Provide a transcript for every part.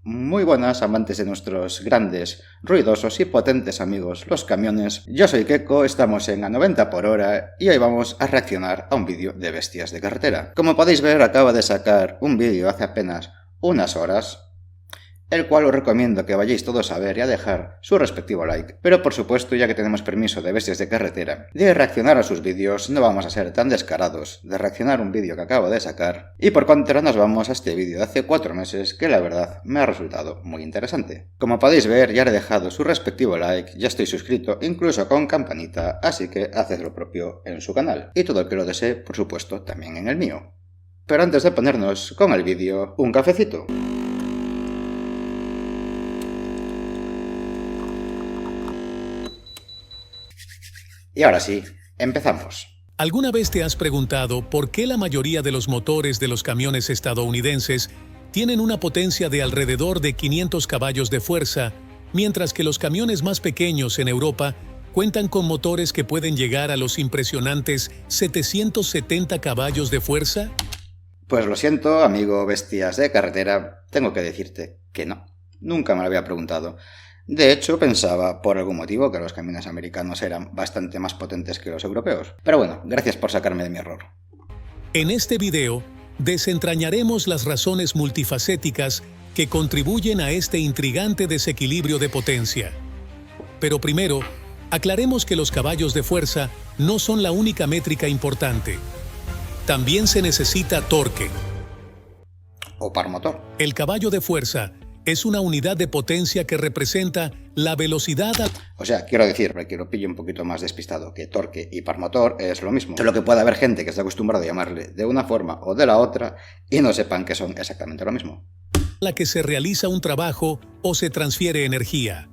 Muy buenas amantes de nuestros grandes, ruidosos y potentes amigos los camiones. Yo soy Keko, estamos en a 90 por hora y hoy vamos a reaccionar a un vídeo de bestias de carretera. Como podéis ver, acaba de sacar un vídeo hace apenas unas horas, el cual os recomiendo que vayáis todos a ver y a dejar su respectivo like. Pero por supuesto, ya que tenemos permiso de bestias de carretera de reaccionar a sus vídeos, no vamos a ser tan descarados de reaccionar a un vídeo que acabo de sacar, y por contra nos vamos a este vídeo de hace 4 meses que la verdad me ha resultado muy interesante. Como podéis ver, ya he dejado su respectivo like, ya estoy suscrito incluso con campanita, así que haced lo propio en su canal, y todo el que lo desee, por supuesto, también en el mío. Pero antes de ponernos con el vídeo, un cafecito. Y ahora sí, empezamos. ¿Alguna vez te has preguntado por qué la mayoría de los motores de los camiones estadounidenses tienen una potencia de alrededor de 500 caballos de fuerza, mientras que los camiones más pequeños en Europa cuentan con motores que pueden llegar a los impresionantes 770 caballos de fuerza? Pues lo siento, amigo bestias de carretera, tengo que decirte que no. Nunca me lo había preguntado. De hecho, pensaba por algún motivo que los camiones americanos eran bastante más potentes que los europeos. Pero bueno, gracias por sacarme de mi error. En este video, desentrañaremos las razones multifacéticas que contribuyen a este intrigante desequilibrio de potencia. Pero primero, aclaremos que los caballos de fuerza no son la única métrica importante. También se necesita torque. O par motor. El caballo de fuerza es una unidad de potencia que representa la velocidad. O sea, quiero decir, para que lo pille un poquito más despistado, que torque y par motor es lo mismo. Solo que puede haber gente que está acostumbrada a llamarle de una forma o de la otra y no sepan que son exactamente lo mismo. La que se realiza un trabajo o se transfiere energía.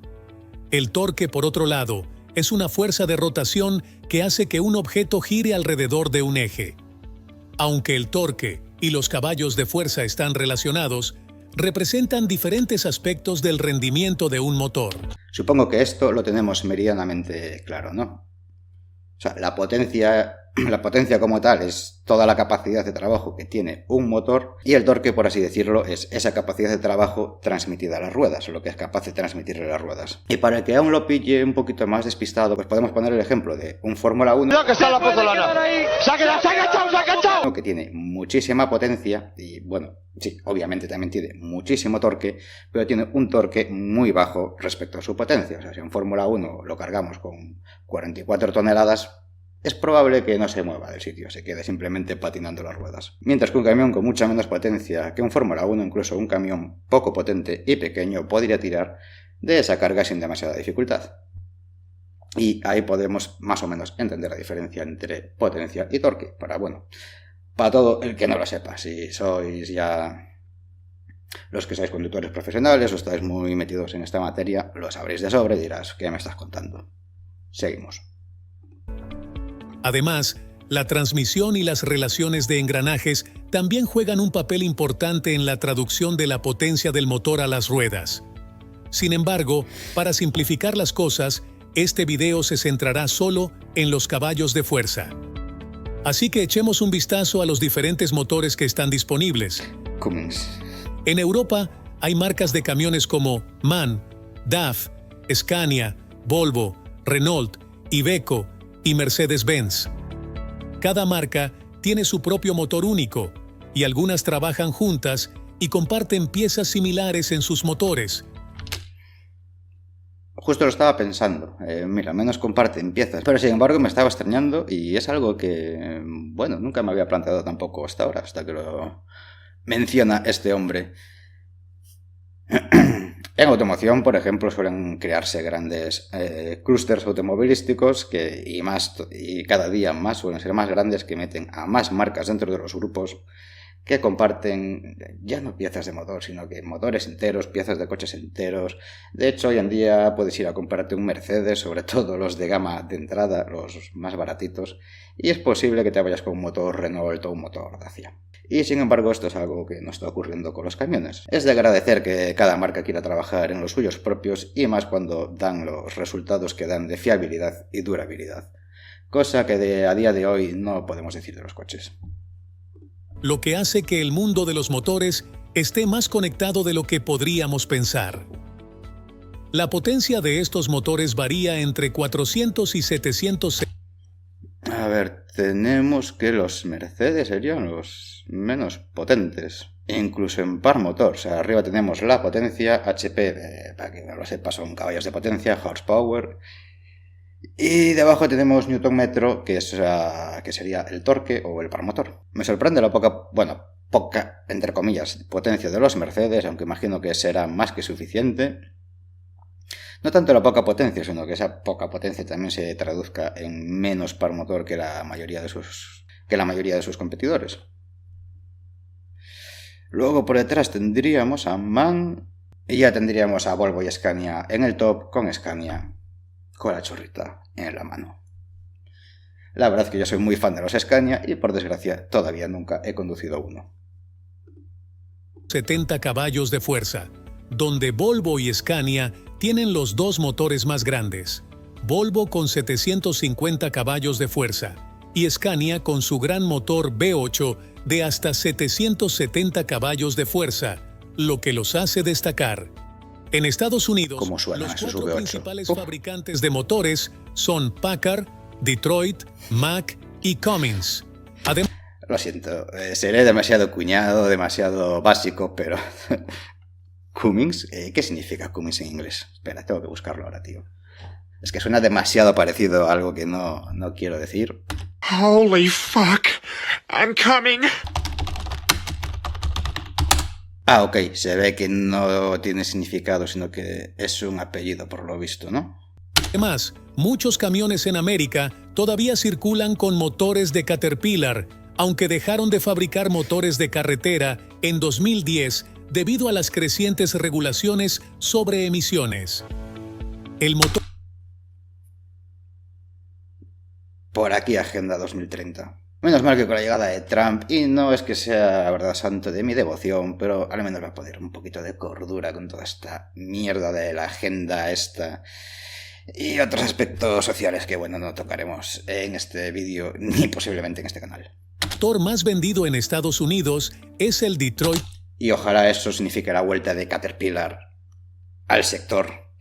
El torque, por otro lado, es una fuerza de rotación que hace que un objeto gire alrededor de un eje. Aunque el torque y los caballos de fuerza están relacionados, representan diferentes aspectos del rendimiento de un motor. Supongo que esto lo tenemos meridianamente claro, ¿no? O sea, la potencia como tal es toda la capacidad de trabajo que tiene un motor, y el torque, por así decirlo, es esa capacidad de trabajo transmitida a las ruedas, o lo que es capaz de transmitirle a las ruedas. Y para que aún lo pille un poquito más despistado, pues podemos poner el ejemplo de un Fórmula 1 que tiene muchísima potencia y, bueno, sí, obviamente también tiene muchísimo torque, pero tiene un torque muy bajo respecto a su potencia. O sea, si en Fórmula 1 lo cargamos con 44 toneladas, es probable que no se mueva del sitio, se quede simplemente patinando las ruedas. Mientras que un camión con mucha menos potencia que un Fórmula 1, incluso un camión poco potente y pequeño, podría tirar de esa carga sin demasiada dificultad. Y ahí podemos más o menos entender la diferencia entre potencia y torque, para todo el que no lo sepa. Si sois ya los que sois conductores profesionales o estáis muy metidos en esta materia, lo sabréis de sobra y dirás, ¿qué me estás contando? Seguimos. Además, la transmisión y las relaciones de engranajes también juegan un papel importante en la traducción de la potencia del motor a las ruedas. Sin embargo, para simplificar las cosas, este video se centrará solo en los caballos de fuerza. Así que echemos un vistazo a los diferentes motores que están disponibles. Cummins. En Europa hay marcas de camiones como MAN, DAF, Scania, Volvo, Renault, Iveco y Mercedes-Benz. Cada marca tiene su propio motor único y algunas trabajan juntas y comparten piezas similares en sus motores. Justo lo estaba pensando, mira, al menos comparten piezas, pero sin embargo me estaba extrañando y es algo que, bueno, nunca me había planteado tampoco hasta ahora, hasta que lo menciona este hombre. En automoción, por ejemplo, suelen crearse grandes clústeres automovilísticos y cada día más suelen ser más grandes, que meten a más marcas dentro de los grupos que comparten ya no piezas de motor, sino que motores enteros, piezas de coches enteros. De hecho, hoy en día puedes ir a comprarte un Mercedes, sobre todo los de gama de entrada, los más baratitos, y es posible que te vayas con un motor Renault o un motor Dacia. Y sin embargo, esto es algo que no está ocurriendo con los camiones. Es de agradecer que cada marca quiera trabajar en los suyos propios, y más cuando dan los resultados que dan de fiabilidad y durabilidad, cosa que a día de hoy no podemos decir de los coches. Lo que hace que el mundo de los motores esté más conectado de lo que podríamos pensar. La potencia de estos motores varía entre 400 y 700. A ver, tenemos que los Mercedes serían los menos potentes, incluso en par motor. O sea, arriba tenemos la potencia, HP, para que no lo sepa, son caballos de potencia, horsepower. Y debajo tenemos Newton metro, que sería el torque o el par motor. Me sorprende la poca, entre comillas, potencia de los Mercedes, aunque imagino que será más que suficiente. No tanto la poca potencia, sino que esa poca potencia también se traduzca en menos par motor que la mayoría de sus competidores. Luego por detrás tendríamos a MAN y ya tendríamos a Volvo y Scania en el top, con Scania con la chorrita en la mano. La verdad es que yo soy muy fan de los Scania y por desgracia todavía nunca he conducido uno. 70 caballos de fuerza, donde Volvo y Scania tienen los dos motores más grandes. Volvo con 750 caballos de fuerza y Scania con su gran motor V8 de hasta 770 caballos de fuerza, lo que los hace destacar. En Estados Unidos, los cuatro principales fabricantes de motores son Packard, Detroit, Mack y Cummins. Lo siento, seré demasiado cuñado, demasiado básico, pero... ¿Cummins? ¿Qué significa Cummins en inglés? Espera, tengo que buscarlo ahora, tío. Es que suena demasiado parecido a algo que no quiero decir. Holy fuck, I'm coming. Ah, ok, se ve que no tiene significado, sino que es un apellido por lo visto, ¿no? Además, muchos camiones en América todavía circulan con motores de Caterpillar, aunque dejaron de fabricar motores de carretera en 2010 debido a las crecientes regulaciones sobre emisiones. El motor... Por aquí Agenda 2030. Menos mal que con la llegada de Trump, y no es que sea, la verdad, santo de mi devoción, pero al menos va a poner un poquito de cordura con toda esta mierda de la agenda esta y otros aspectos sociales que, bueno, no tocaremos en este vídeo ni posiblemente en este canal. El motor más vendido en Estados Unidos es el Detroit. Y ojalá eso signifique la vuelta de Caterpillar al sector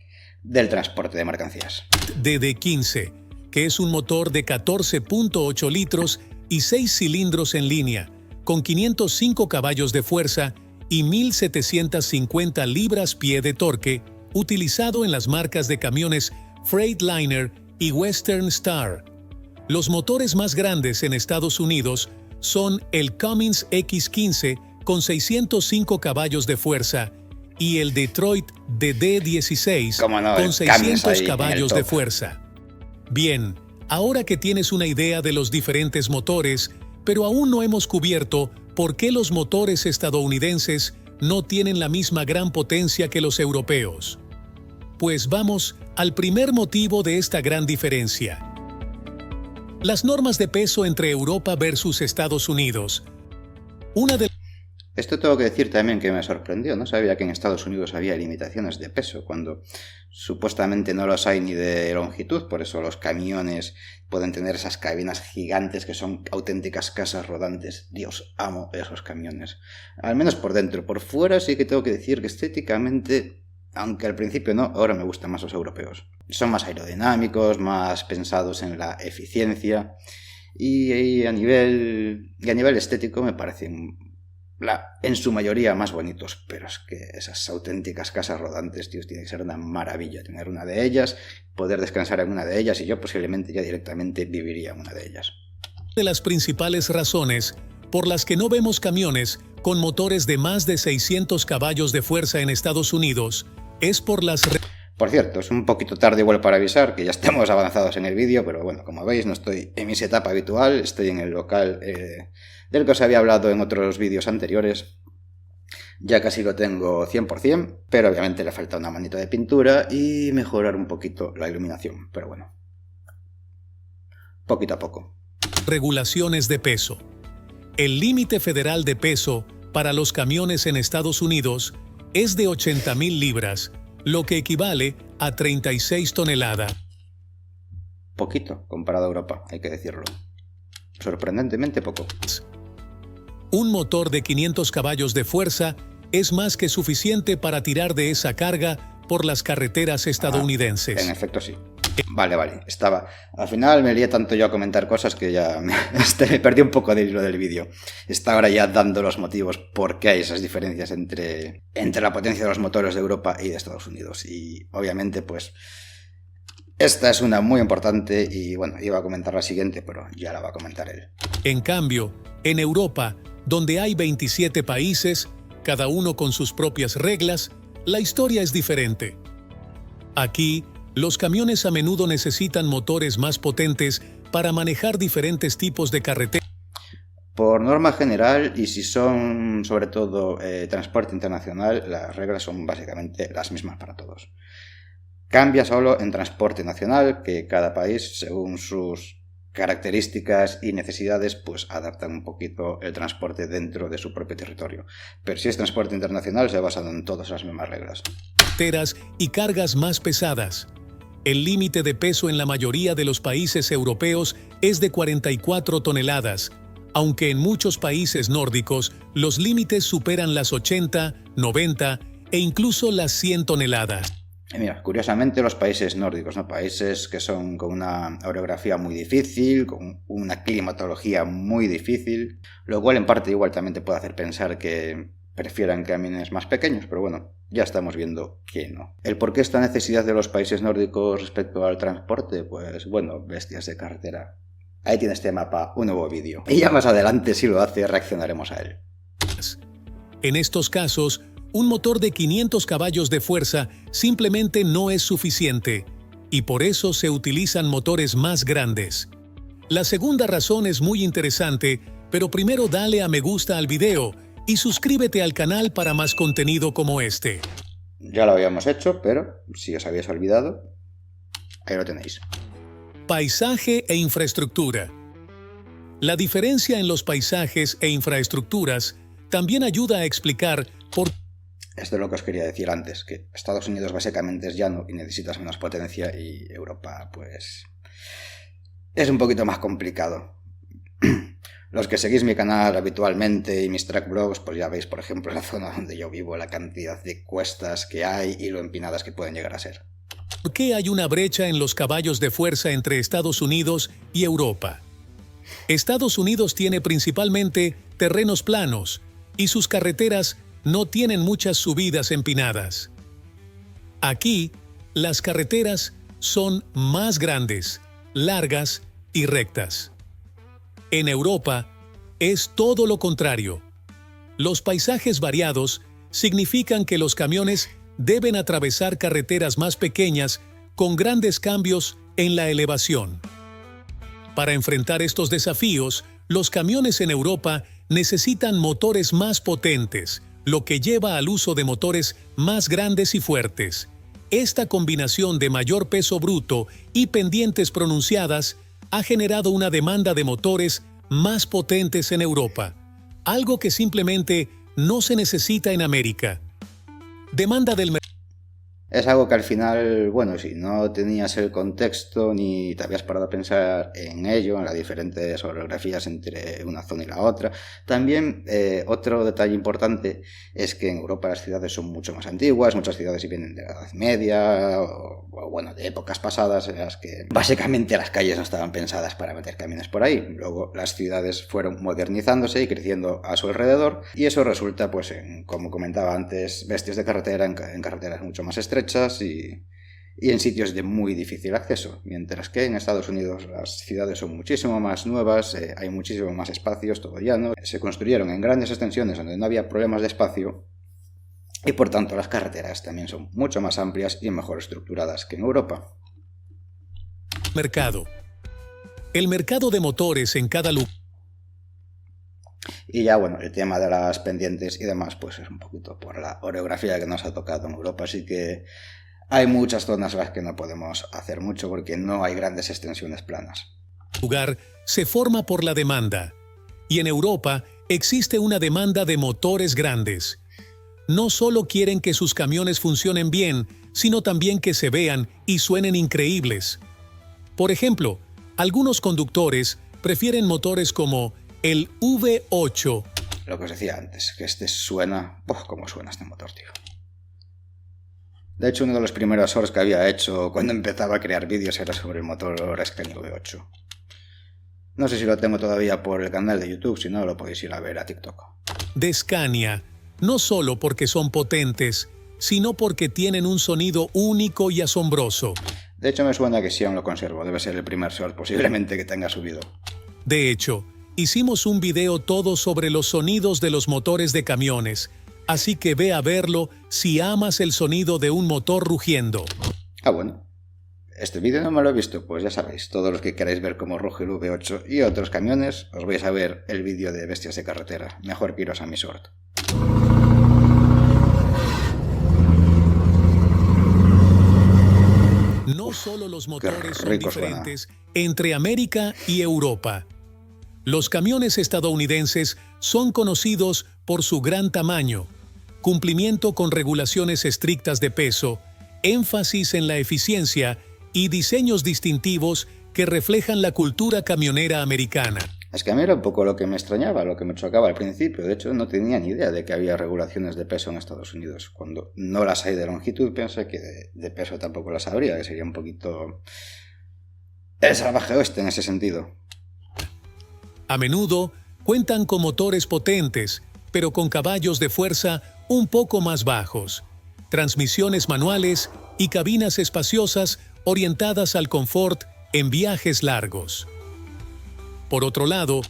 del transporte de mercancías. DD15, que es un motor de 14.8 litros y 6 cilindros en línea, con 505 caballos de fuerza y 1.750 libras-pie de torque, utilizado en las marcas de camiones Freightliner y Western Star. Los motores más grandes en Estados Unidos son el Cummins X15 con 605 caballos de fuerza y el Detroit DD16 con 600 caballos de fuerza. Bien, ahora que tienes una idea de los diferentes motores, pero aún no hemos cubierto por qué los motores estadounidenses no tienen la misma gran potencia que los europeos. Pues vamos al primer motivo de esta gran diferencia. Las normas de peso entre Europa versus Estados Unidos. Esto tengo que decir también que me sorprendió. No sabía que en Estados Unidos había limitaciones de peso, cuando supuestamente no los hay ni de longitud. Por eso los camiones pueden tener esas cabinas gigantes que son auténticas casas rodantes. Dios, amo esos camiones. Al menos por dentro. Por fuera sí que tengo que decir que estéticamente, aunque al principio no, ahora me gustan más los europeos. Son más aerodinámicos, más pensados en la eficiencia y a nivel estético me parecen en su mayoría más bonitos, pero es que esas auténticas casas rodantes, tíos, tiene que ser una maravilla tener una de ellas, poder descansar en una de ellas, y yo posiblemente ya directamente viviría en una de ellas. De las principales razones por las que no vemos camiones con motores de más de 600 caballos de fuerza en Estados Unidos es por las... Por cierto, es un poquito tarde igual para avisar que ya estamos avanzados en el vídeo, pero bueno, como veis no estoy en mi setup habitual, estoy en el local del que os había hablado en otros vídeos anteriores. Ya casi lo tengo 100%, pero obviamente le falta una manita de pintura y mejorar un poquito la iluminación, pero bueno, poquito a poco. Regulaciones de peso. El límite federal de peso para los camiones en Estados Unidos es de 80,000 libras, lo que equivale a 36 toneladas. Poquito comparado a Europa, hay que decirlo. Sorprendentemente poco. Un motor de 500 caballos de fuerza es más que suficiente para tirar de esa carga por las carreteras estadounidenses. En efecto, sí. Vale. Al final me lié tanto yo a comentar cosas que ya me perdí un poco del hilo del vídeo. Está ahora ya dando los motivos por qué hay esas diferencias entre la potencia de los motores de Europa y de Estados Unidos. Y obviamente, pues, esta es una muy importante y bueno, iba a comentar la siguiente, pero ya la va a comentar él. En cambio, en Europa, donde hay 27 países, cada uno con sus propias reglas, la historia es diferente. Aquí, los camiones a menudo necesitan motores más potentes para manejar diferentes tipos de carretera. Por norma general, y si son sobre todo transporte internacional, las reglas son básicamente las mismas para todos. Cambia solo en transporte nacional, que cada país, según sus características y necesidades, pues adaptan un poquito el transporte dentro de su propio territorio. Pero si es transporte internacional, se basan en todas las mismas reglas. Y cargas más pesadas. El límite de peso en la mayoría de los países europeos es de 44 toneladas, aunque en muchos países nórdicos los límites superan las 80, 90 e incluso las 100 toneladas. Mira, curiosamente los países nórdicos, ¿no? Países que son con una orografía muy difícil, con una climatología muy difícil, lo cual en parte igual también te puede hacer pensar que prefieran camiones más pequeños, pero bueno, ya estamos viendo que no. ¿El por qué esta necesidad de los países nórdicos respecto al transporte? Pues bueno, bestias de carretera. Ahí tienes tema para un nuevo vídeo. Y ya más adelante, si lo hace, reaccionaremos a él. En estos casos, un motor de 500 caballos de fuerza simplemente no es suficiente, y por eso se utilizan motores más grandes. La segunda razón es muy interesante, pero primero dale a me gusta al video y suscríbete al canal para más contenido como este. Ya lo habíamos hecho, pero si os habéis olvidado, ahí lo tenéis. Paisaje e infraestructura. La diferencia en los paisajes e infraestructuras también ayuda a explicar por qué. Esto es lo que os quería decir antes, que Estados Unidos básicamente es llano y necesitas menos potencia, y Europa, pues, es un poquito más complicado. Los que seguís mi canal habitualmente y mis track vlogs, pues ya veis, por ejemplo, en la zona donde yo vivo, la cantidad de cuestas que hay y lo empinadas que pueden llegar a ser. ¿Por qué hay una brecha en los caballos de fuerza entre Estados Unidos y Europa? Estados Unidos tiene principalmente terrenos planos y sus carreteras no tienen muchas subidas empinadas. Aquí, las carreteras son más grandes, largas y rectas. En Europa, es todo lo contrario. Los paisajes variados significan que los camiones deben atravesar carreteras más pequeñas con grandes cambios en la elevación. Para enfrentar estos desafíos, los camiones en Europa necesitan motores más potentes, lo que lleva al uso de motores más grandes y fuertes. Esta combinación de mayor peso bruto y pendientes pronunciadas ha generado una demanda de motores más potentes en Europa, algo que simplemente no se necesita en América. Demanda del mercado. Es algo que al final, bueno, si no tenías el contexto ni te habías parado a pensar en ello, en las diferentes orografías entre una zona y la otra. También otro detalle importante es que en Europa las ciudades son mucho más antiguas, muchas ciudades vienen de la Edad Media o bueno, de épocas pasadas en las que básicamente las calles no estaban pensadas para meter camiones por ahí. Luego las ciudades fueron modernizándose y creciendo a su alrededor, y eso resulta, pues, en, como comentaba antes, bestias de carretera en carreteras mucho más estrechas y en sitios de muy difícil acceso, mientras que en Estados Unidos las ciudades son muchísimo más nuevas, hay muchísimo más espacios, todo llano, se construyeron en grandes extensiones donde no había problemas de espacio, y por tanto las carreteras también son mucho más amplias y mejor estructuradas que en Europa. Mercado. El mercado de motores en cada lugar. Y ya, bueno, el tema de las pendientes y demás, pues es un poquito por la orografía que nos ha tocado en Europa, así que hay muchas zonas en las que no podemos hacer mucho porque no hay grandes extensiones planas. Lugar se forma por la demanda, y en Europa existe una demanda de motores grandes. No solo quieren que sus camiones funcionen bien, sino también que se vean y suenen increíbles. Por ejemplo, algunos conductores prefieren motores como el V8. lo que os decía antes, que este suena... cómo suena este motor, tío. De hecho, uno de los primeros shorts que había hecho cuando empezaba a crear vídeos era sobre el motor Scania V8. No sé si lo tengo todavía por el canal de YouTube, si no lo podéis ir a ver a TikTok. De Scania, no solo porque son potentes, sino porque tienen un sonido único y asombroso. De hecho, me suena que sí aún lo conservo. Debe ser el primer short posiblemente que tenga subido. De hecho, hicimos un video todo sobre los sonidos de los motores de camiones, así que ve a verlo si amas el sonido de un motor rugiendo. Ah, bueno. Este vídeo no me lo he visto, pues ya sabéis, todos los que queráis ver cómo ruge el V8 y otros camiones, os vais a ver el vídeo de Bestias de Carretera. Mejor que iros a mi short. No solo los motores son diferentes entre América y Europa. Los camiones estadounidenses son conocidos por su gran tamaño, cumplimiento con regulaciones estrictas de peso, énfasis en la eficiencia y diseños distintivos que reflejan la cultura camionera americana. Es que a mí era un poco lo que me extrañaba, lo que me chocaba al principio. De hecho, no tenía ni idea de que había regulaciones de peso en Estados Unidos. Cuando no las hay de longitud, pensé que de peso tampoco las habría, que sería un poquito el salvaje oeste en ese sentido. A menudo cuentan con motores potentes, pero con caballos de fuerza un poco más bajos, transmisiones manuales y cabinas espaciosas orientadas al confort en viajes largos. Por otro lado,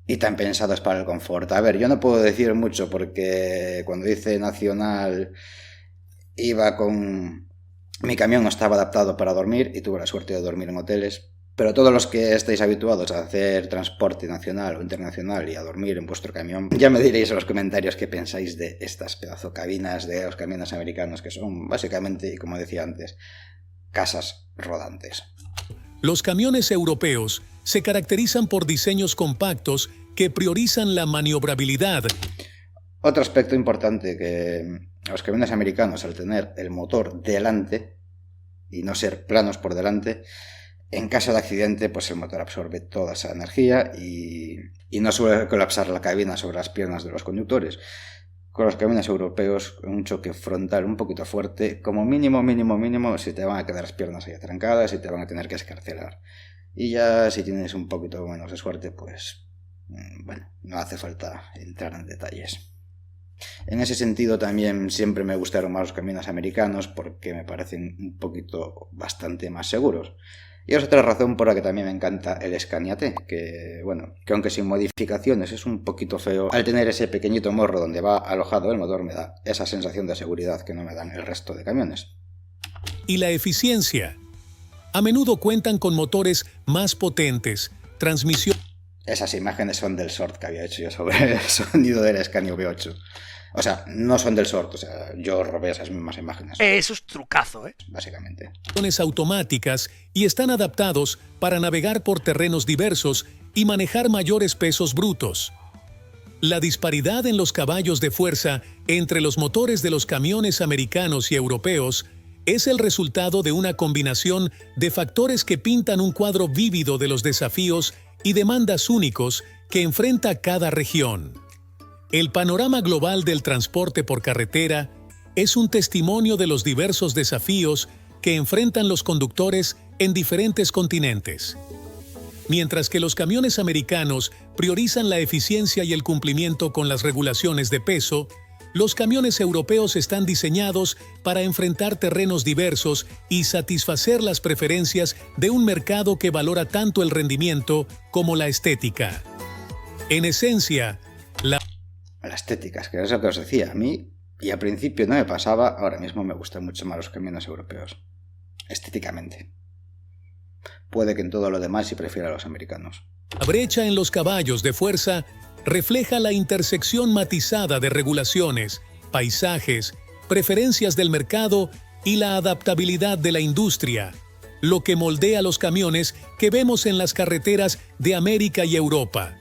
y tan pensados para el confort. A ver, yo no puedo decir mucho porque cuando hice Nacional iba con... Mi camión no estaba adaptado para dormir y tuve la suerte de dormir en hoteles. Pero todos los que estáis habituados a hacer transporte nacional o internacional y a dormir en vuestro camión, ya me diréis en los comentarios qué pensáis de estas pedazo cabinas de los camiones americanos, que son básicamente, como decía antes, casas rodantes. Los camiones europeos se caracterizan por diseños compactos que priorizan la maniobrabilidad. Otro aspecto importante que los camiones americanos, al tener el motor delante y no ser planos por delante, en caso de accidente, pues el motor absorbe toda esa energía y no suele colapsar la cabina sobre las piernas de los conductores. Con los camiones europeos, un choque frontal un poquito fuerte, como mínimo, se te van a quedar las piernas ahí atrancadas y te van a tener que escarcelar. Y ya si tienes un poquito menos de suerte, pues bueno, no hace falta entrar en detalles. En ese sentido también siempre me gustaron más los camiones americanos porque me parecen un poquito bastante más seguros. Y es otra razón por la que también me encanta el Scania T, que aunque sin modificaciones es un poquito feo, al tener ese pequeñito morro donde va alojado el motor me da esa sensación de seguridad que no me dan el resto de camiones. Y la eficiencia. A menudo cuentan con motores más potentes, transmisión... Esas imágenes son del short que había hecho yo sobre el sonido del Scania V8. O sea, no son del short, o sea, yo robé esas mismas imágenes. Eso es trucazo, básicamente. Automáticas y están adaptados para navegar por terrenos diversos y manejar mayores pesos brutos. La disparidad en los caballos de fuerza entre los motores de los camiones americanos y europeos es el resultado de una combinación de factores que pintan un cuadro vívido de los desafíos y demandas únicos que enfrenta cada región. El panorama global del transporte por carretera es un testimonio de los diversos desafíos que enfrentan los conductores en diferentes continentes. Mientras que los camiones americanos priorizan la eficiencia y el cumplimiento con las regulaciones de peso, los camiones europeos están diseñados para enfrentar terrenos diversos y satisfacer las preferencias de un mercado que valora tanto el rendimiento como la estética. En esencia, la estética, es que es lo que os decía, a mí, y al principio no me pasaba, ahora mismo me gustan mucho más los camiones europeos, estéticamente. Puede que en todo lo demás sí prefiera a los americanos. La brecha en los caballos de fuerza refleja la intersección matizada de regulaciones, paisajes, preferencias del mercado y la adaptabilidad de la industria, lo que moldea los camiones que vemos en las carreteras de América y Europa.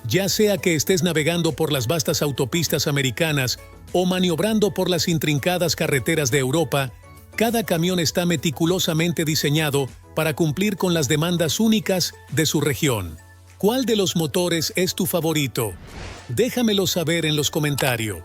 Ya sea que estés navegando por las vastas autopistas americanas o maniobrando por las intrincadas carreteras de Europa, cada camión está meticulosamente diseñado para cumplir con las demandas únicas de su región. ¿Cuál de los motores es tu favorito? Déjamelo saber en los comentarios.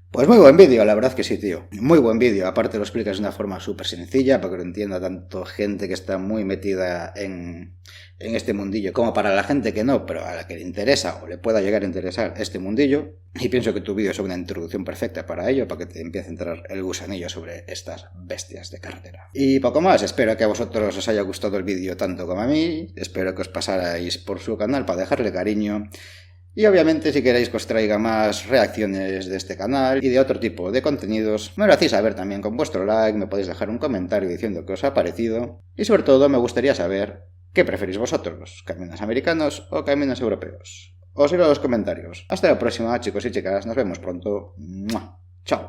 Pues muy buen vídeo, la verdad que sí, tío. Muy buen vídeo. Aparte lo explicas de una forma súper sencilla para que lo entienda tanto gente que está muy metida en este mundillo como para la gente que no, pero a la que le interesa o le pueda llegar a interesar este mundillo. Y pienso que tu vídeo es una introducción perfecta para ello, para que te empiece a entrar el gusanillo sobre estas bestias de carretera. Y poco más, espero que a vosotros os haya gustado el vídeo tanto como a mí. Espero que os pasarais por su canal para dejarle cariño. Y obviamente si queréis que os traiga más reacciones de este canal y de otro tipo de contenidos, me lo hacéis saber también con vuestro like, me podéis dejar un comentario diciendo qué os ha parecido. Y sobre todo me gustaría saber qué preferís vosotros, camiones americanos o camiones europeos. Os leo los comentarios. Hasta la próxima, chicos y chicas, nos vemos pronto. ¡Mua! ¡Chao!